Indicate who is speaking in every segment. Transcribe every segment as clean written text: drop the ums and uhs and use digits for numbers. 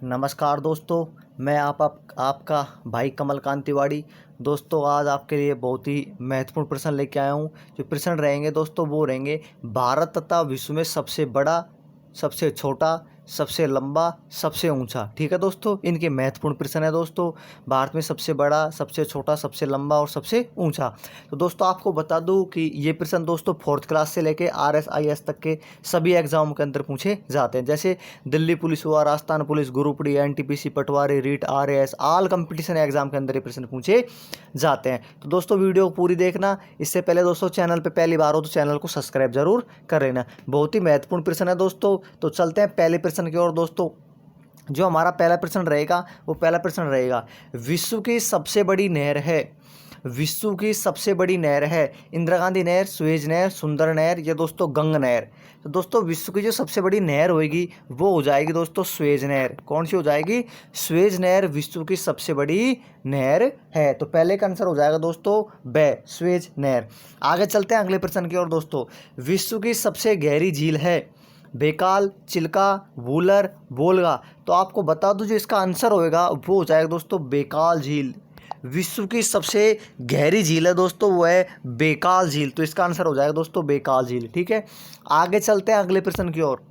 Speaker 1: नमस्कार दोस्तों। मैं आपका भाई कमलकांत तिवारी। दोस्तों आज आपके लिए बहुत ही महत्वपूर्ण प्रश्न लेके आया हूँ। जो प्रश्न रहेंगे दोस्तों वो रहेंगे भारत तथा विश्व में सबसे बड़ा, सबसे छोटा, सबसे लंबा, सबसे ऊंचा। ठीक है दोस्तों, इनके महत्वपूर्ण प्रश्न है दोस्तों। भारत में सबसे बड़ा, सबसे छोटा, सबसे लंबा और सबसे ऊंचा। तो दोस्तों आपको बता दूं कि ये प्रश्न दोस्तों 4th क्लास से लेके RSIS तक के सभी एग्जाम के अंदर पूछे जाते हैं। जैसे दिल्ली पुलिस हुआ, Rajasthan police, group D, NTPC, Patwari, REET, RAS, all competition exam के अंदर ये प्रश्न पूछे जाते हैं। तो दोस्तों वीडियो को पूरी देखना। इससे पहले दोस्तों चैनल पे पहली बार हो तो चैनल को सब्सक्राइब जरूर कर लेना। बहुत ही महत्वपूर्ण प्रश्न है दोस्तों। तो चलते हैं पहले प्रश्न की ओर दोस्तों। जो हमारा पहला प्रश्न रहेगा वो पहला प्रश्न रहेगा, विश्व की सबसे बड़ी नहर है। विश्व की सबसे बड़ी नहर है इंदिरा गांधी नहर, सुएज नहर, सुंदर नहर या दोस्तों गंगा नहर। तो दोस्तों विश्व की जो सबसे बड़ी नहर होगी वो हो जाएगी दोस्तों सुएज नहर। कौन सी हो जाएगी? सुएज नहर विश्व की सबसे बड़ी नहर है। तो पहले का आंसर हो जाएगा दोस्तों ब, सुएज नहर। आगे चलते हैं अगले प्रश्न की ओर दोस्तों। विश्व की सबसे गहरी झील है बेकाल, चिल्का, वूलर, बोलगा। तो आपको बता दूं जो इसका आंसर होएगा वो हो जाएगा दोस्तों बेकाल झील। विश्व की सबसे गहरी झील है दोस्तों वो है बेकाल झील। तो इसका आंसर हो जाएगा दोस्तों बेकाल झील। ठीक है, आगे चलते हैं अगले प्रश्न की ओर।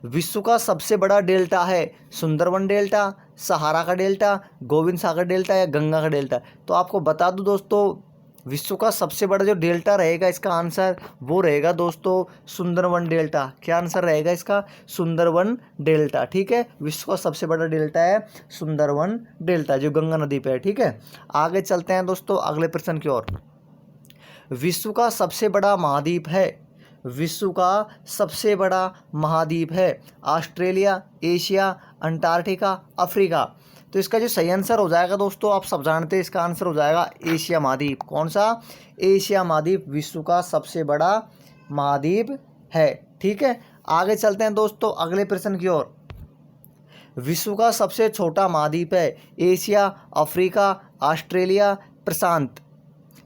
Speaker 1: विश्व का सबसे बड़ा डेल्टा है सुंदरबन डेल्टा, सहारा का डेल्टा, गोविंद सागर डेल्टा या गंगा का डेल्टा। तो आपको बता दूं दोस्तों विश्व का सबसे बड़ा जो डेल्टा रहेगा इसका आंसर वो रहेगा दोस्तों सुंदरबन डेल्टा। क्या आंसर रहेगा इसका? सुंदरबन डेल्टा। ठीक है, विश्व का सबसे बड़ा डेल्टा है सुंदरबन डेल्टा जो गंगा नदी पे है। ठीक है, आगे चलते हैं दोस्तों अगले प्रश्न की ओर। विश्व का सबसे बड़ा महाद्वीप है। विश्व का सबसे बड़ा महाद्वीप है ऑस्ट्रेलिया, एशिया, अंटार्कटिका, अफ्रीका। तो इसका जो सही आंसर हो जाएगा दोस्तों आप सब जानते हैं इसका आंसर हो जाएगा एशिया महाद्वीप। कौन सा? एशिया महाद्वीप विश्व का सबसे बड़ा महाद्वीप है। ठीक है, आगे चलते हैं दोस्तों अगले प्रश्न की ओर। विश्व का सबसे छोटा महाद्वीप है एशिया, अफ्रीका, ऑस्ट्रेलिया, प्रशांत।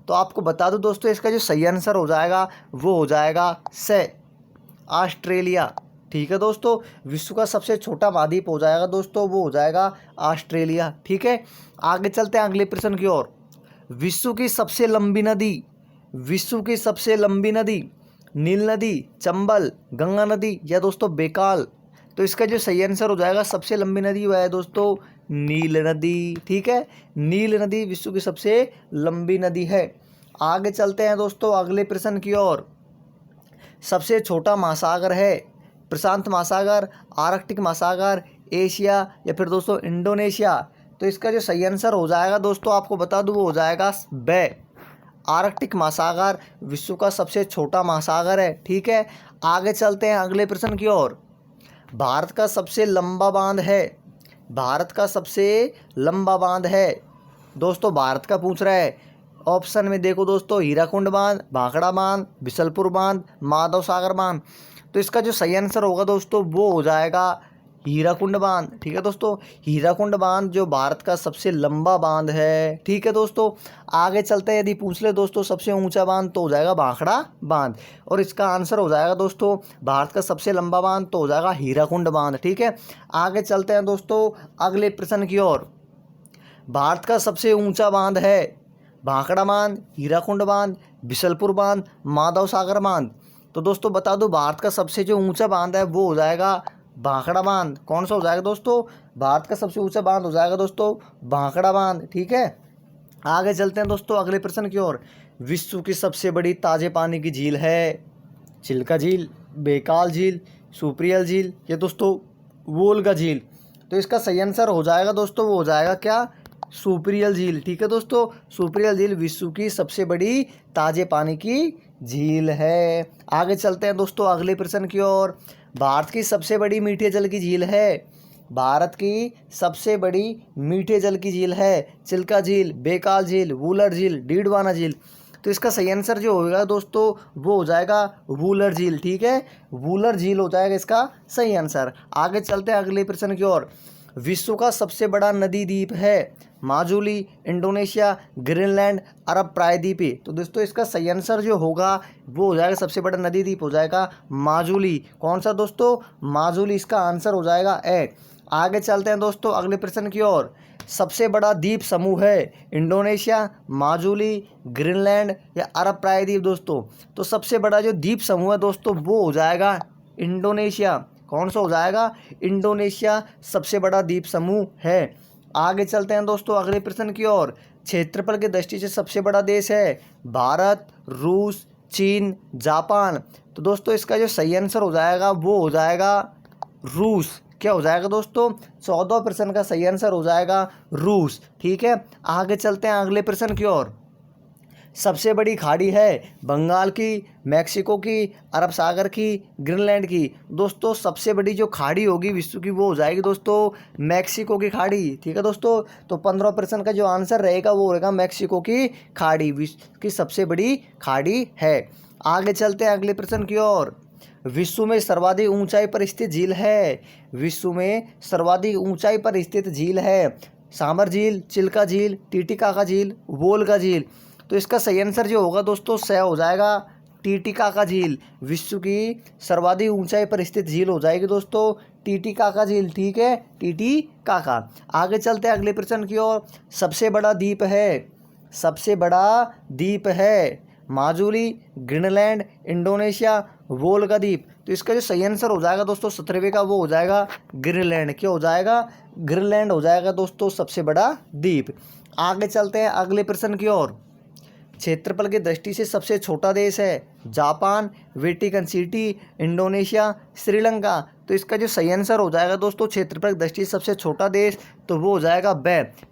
Speaker 1: तो आपको बता दूं दोस्तों इसका जो सही आंसर हो जाएगा वो हो जाएगा से ऑस्ट्रेलिया। ठीक है दोस्तों, विश्व का सबसे छोटा महाद्वीप हो जाएगा दोस्तों वो हो जाएगा ऑस्ट्रेलिया। ठीक है, आगे चलते हैं अगले प्रश्न की ओर। विश्व की सबसे लंबी नदी। विश्व की सबसे लंबी नदी नील नदी, चंबल, गंगा नदी या दोस्तों बेकाल। तो इसका जो सही आंसर हो जाएगा सबसे लंबी नदी वह है दोस्तों नील नदी। ठीक है, नील नदी विश्व की सबसे लंबी नदी है। आगे चलते हैं दोस्तों अगले प्रश्न की ओर। सबसे छोटा महासागर है प्रशांत महासागर, आर्कटिक महासागर, एशिया या फिर दोस्तों इंडोनेशिया। तो इसका जो सही आंसर हो जाएगा दोस्तों आपको बता दूं वो हो जाएगा ब, आर्कटिक महासागर विश्व का सबसे छोटा महासागर है। ठीक है, आगे चलते हैं अगले प्रश्न की ओर। भारत का सबसे लंबा बांध है। भारत का सबसे लंबा बांध है दोस्तों भारत का पूछ रहा है। ऑप्शन में देखो दोस्तों हीराकुंड बांध, भाखड़ा बांध, बिशलपुर बांध, माधव सागर बांध। तो इसका जो सही आंसर होगा दोस्तों वो हो जाएगा हीराकुंड बांध। ठीक है दोस्तों, हीराकुंड बांध जो भारत का सबसे लंबा बांध है। ठीक है दोस्तों, आगे चलते हैं। यदि पूछ ले दोस्तों सबसे ऊंचा बांध तो हो जाएगा भाखड़ा बांध और इसका आंसर हो जाएगा दोस्तों भारत का सबसे लंबा बांध तो हो जाएगा हीराकुंड बांध। ठीक है, आगे चलते हैं दोस्तों अगले प्रश्न की ओर। भारत का सबसे ऊंचा बांध है भाखड़ा बांध, हीराकुंड बांध, बिशलपुर बांध, माधव सागर बांध। तो दोस्तों बता दूं भारत का सबसे जो ऊंचा बांध है वो हो जाएगा भाखड़ा बांध। कौन सा हो जाएगा दोस्तों? भारत का सबसे ऊंचा बांध हो जाएगा दोस्तों भाखड़ा बांध। ठीक है, आगे चलते हैं दोस्तों अगले प्रश्न की ओर। विश्व की सबसे बड़ी ताजे पानी की झील है चिल्का झील, बेकाल झील, सुप्रियल झील या दोस्तों वोल्गा झील। तो इसका सही आंसर हो जाएगा दोस्तों वो हो जाएगा क्या? सुप्रियल झील। ठीक है दोस्तों, सुप्रियल झील विश्व की सबसे बड़ी ताजे पानी की झील है। आगे चलते हैं दोस्तों अगले प्रश्न की ओर। भारत की सबसे बड़ी मीठे जल की झील है। भारत की सबसे बड़ी मीठे जल की झील है चिल्का झील, बेकाल झील, वूलर झील, डीडवाना झील। तो इसका सही आंसर जो होगा दोस्तों वो हो जाएगा वूलर झील। ठीक है, वूलर झील हो जाएगा इसका सही आंसर। आगे चलते हैं अगले प्रश्न की ओर। विश्व का सबसे बड़ा नदी द्वीप है माजुली, इंडोनेशिया, ग्रीनलैंड, अरब प्रायद्वीपी। तो दोस्तों इसका सही आंसर जो होगा वो हो जाएगा सबसे बड़ा नदी द्वीप हो जाएगा माजुली। कौन सा दोस्तों? माजुली इसका आंसर हो जाएगा ए। आगे चलते हैं दोस्तों अगले प्रश्न की ओर। सबसे बड़ा द्वीप समूह है इंडोनेशिया, माजुली, ग्रीनलैंड या अरब प्रायद्वीप दोस्तों। तो सबसे बड़ा जो द्वीप समूह है दोस्तों वो हो जाएगा इंडोनेशिया। कौन सा हो जाएगा? इंडोनेशिया सबसे बड़ा द्वीप समूह है। आगे चलते हैं दोस्तों अगले प्रश्न की ओर। क्षेत्रफल की दृष्टि से सबसे बड़ा देश है भारत, रूस, चीन, जापान। तो दोस्तों इसका जो सही आंसर हो जाएगा वो हो जाएगा रूस। क्या हो जाएगा दोस्तों? 14 प्रश्न का सही आंसर हो जाएगा रूस। ठीक है, आगे चलते हैं अगले प्रश्न की ओर। सबसे बड़ी खाड़ी है बंगाल की, मैक्सिको की, अरब सागर की, ग्रीनलैंड की। दोस्तों सबसे बड़ी जो खाड़ी होगी विश्व की वो हो जाएगी दोस्तों मैक्सिको की खाड़ी। ठीक है दोस्तों, तो 15 प्रश्न का जो आंसर रहेगा वो रहेगा मैक्सिको की खाड़ी विश्व की सबसे बड़ी खाड़ी है। आगे चलते हैं अगले प्रश्न की ओर। विश्व में सर्वाधिक ऊंचाई पर स्थित झील है। विश्व में सर्वाधिक ऊंचाई पर स्थित झील है सामर झील, चिल्का झील, टीटीकाका झील, वोल्गा झील। तो इसका सही आंसर जो होगा दोस्तों सह हो जाएगा टीटीकाका झील। विश्व की सर्वाधिक ऊंचाई पर स्थित झील हो जाएगी दोस्तों टीटीकाका झील। ठीक है, टीटीकाका। आगे चलते हैं अगले प्रश्न की ओर। सबसे बड़ा द्वीप है, सबसे बड़ा द्वीप है माजुली, ग्रीनलैंड, इंडोनेशिया, वोल्गा द्वीप। तो इसका जो सही आंसर हो जाएगा दोस्तों 17वें का वो हो जाएगा ग्रीनलैंड। क्या हो जाएगा? ग्रीनलैंड हो जाएगा दोस्तों सबसे बड़ा द्वीप। आगे चलते हैं अगले प्रश्न की ओर। क्षेत्रफल की दृष्टि से सबसे छोटा देश है Japan, Vatican city, Indonesia, Sri Lanka. तो इसका जो सही आंसर हो जाएगा दोस्तों क्षेत्रफल की दृष्टि से सबसे छोटा देश तो वो हो जाएगा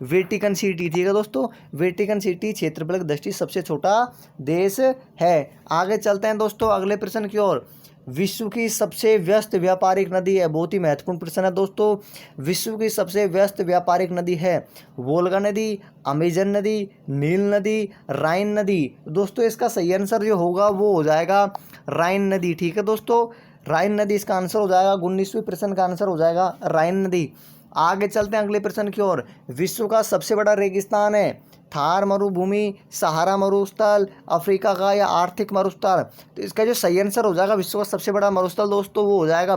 Speaker 1: वेटिकन सिटी। ठीक है दोस्तों, वेटिकन सिटी क्षेत्रफल की दृष्टि से सबसे छोटा देश है। आगे चलते हैं दोस्तों अगले प्रश्न की ओर। विश्व की सबसे व्यस्त व्यापारिक नदी है, बहुत ही महत्वपूर्ण प्रश्न है दोस्तों। विश्व की सबसे व्यस्त व्यापारिक नदी है वोल्गा नदी, अमेजन नदी, नील नदी, राइन नदी। दोस्तों इसका सही आंसर जो होगा वो हो जाएगा राइन नदी। ठीक है दोस्तों, राइन नदी इसका आंसर हो जाएगा। 19वें प्रश्न का आंसर हो जाएगा राइन नदी। आगे चलते हैं अगले प्रश्न की ओर। विश्व का सबसे बड़ा रेगिस्तान है थार मरुभूमि, सहारा मरुस्थल, अफ्रीका का या आर्थिक मरुस्थल। तो इसका जो सही आंसर हो जाएगा विश्व का सबसे बड़ा मरुस्थल दोस्तों वो हो जाएगा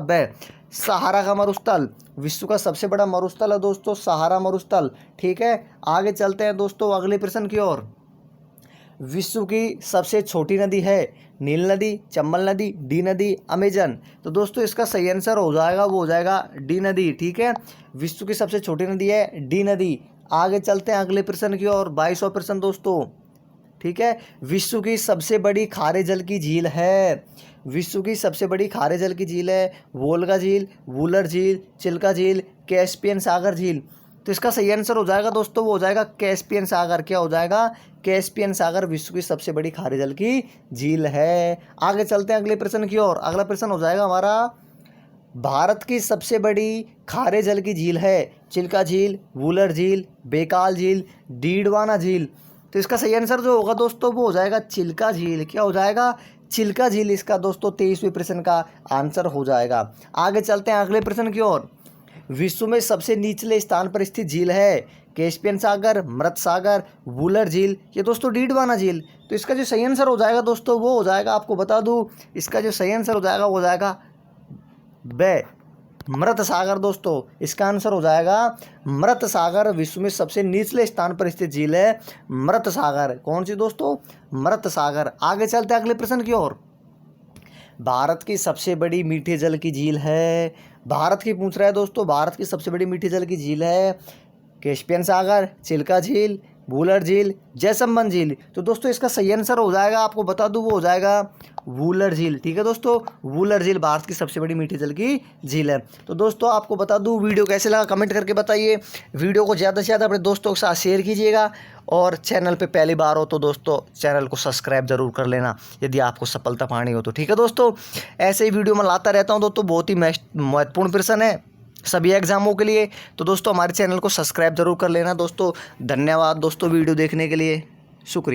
Speaker 1: सहारा का मरुस्थल। विश्व का सबसे बड़ा मरुस्थल है दोस्तों सहारा मरुस्थल। ठीक है, आगे चलते हैं दोस्तों अगले प्रश्न की ओर। विश्व की सबसे छोटी नदी है नील नदी, चंबल नदी, डी नदी, अमेजन। तो दोस्तों इसका सही आंसर हो जाएगा वो हो जाएगा डी नदी। ठीक है, विश्व की सबसे छोटी नदी है डी नदी। आगे चलते हैं अगले प्रश्न की ओर। 22वां प्रश्न दोस्तों। ठीक है, विश्व की सबसे बड़ी खारे जल की झील है। विश्व की सबसे बड़ी खारे जल की झील है वोल्गा झील, वुलर झील, चिल्का झील, कैस्पियन सागर झील। तो इसका सही आंसर हो जाएगा दोस्तों वो हो जाएगा कैस्पियन सागर। क्या हो जाएगा? कैस्पियन सागर विश्व की सबसे बड़ी खारे जल की झील है। आगे चलते हैं अगले प्रश्न की ओर। अगला प्रश्न हो जाएगा हमारा भारत की सबसे बड़ी खारे जल की झील है चिल्का झील, वुलर झील, बेकाल झील, डीडवाना झील। तो इसका सही आंसर जो होगा दोस्तों वो हो जाएगा चिल्का झील। क्या हो जाएगा? चिल्का झील इसका दोस्तों 23वें प्रश्न का आंसर हो जाएगा। आगे चलते हैं अगले प्रश्न की ओर। विश्व में सबसे निचले स्थान पर स्थित झील है कैस्पियन सागर, मृत सागर, वुलर झील, ये दोस्तों डीडवाना झील। तो इसका जो सही आंसर हो जाएगा दोस्तों वो हो जाएगा, आपको बता दूं, इसका जो सही आंसर हो जाएगा वो हो जाएगा मृत सागर। दोस्तों इसका आंसर हो जाएगा मृत सागर। विश्व में सबसे निचले स्थान पर स्थित झील है मृत सागर। कौन सी दोस्तों? मृत सागर। आगे चलते हैं अगले प्रश्न की ओर। भारत की सबसे बड़ी मीठे जल की झील है, भारत की पूछ रहा है दोस्तों, भारत की सबसे बड़ी मीठे जल की झील है कैस्पियन सागर, चिल्का झील, वुलर झील, जयसंबंद झील। तो दोस्तों इसका सही आंसर हो जाएगा, आपको बता दूं, वो हो जाएगा वुलर झील। ठीक है दोस्तों, वुलर झील भारत की सबसे बड़ी मीठे जल की झील है। तो दोस्तों आपको बता दूं, वीडियो कैसे लगा कमेंट करके बताइए। वीडियो को ज़्यादा से ज़्यादा अपने दोस्तों के साथ शेयर कीजिएगा और चैनल पे पहली बार हो तो दोस्तों चैनल को सब्सक्राइब जरूर कर लेना यदि आपको सफलता पानी हो तो। ठीक है दोस्तों, ऐसे ही वीडियो मैं लाता रहता हूँ दोस्तों, बहुत ही महत्वपूर्ण प्रश्न है सभी एग्जामों के लिए। तो दोस्तों हमारे चैनल को सब्सक्राइब जरूर कर लेना दोस्तों। धन्यवाद दोस्तों वीडियो देखने के लिए, शुक्रिया।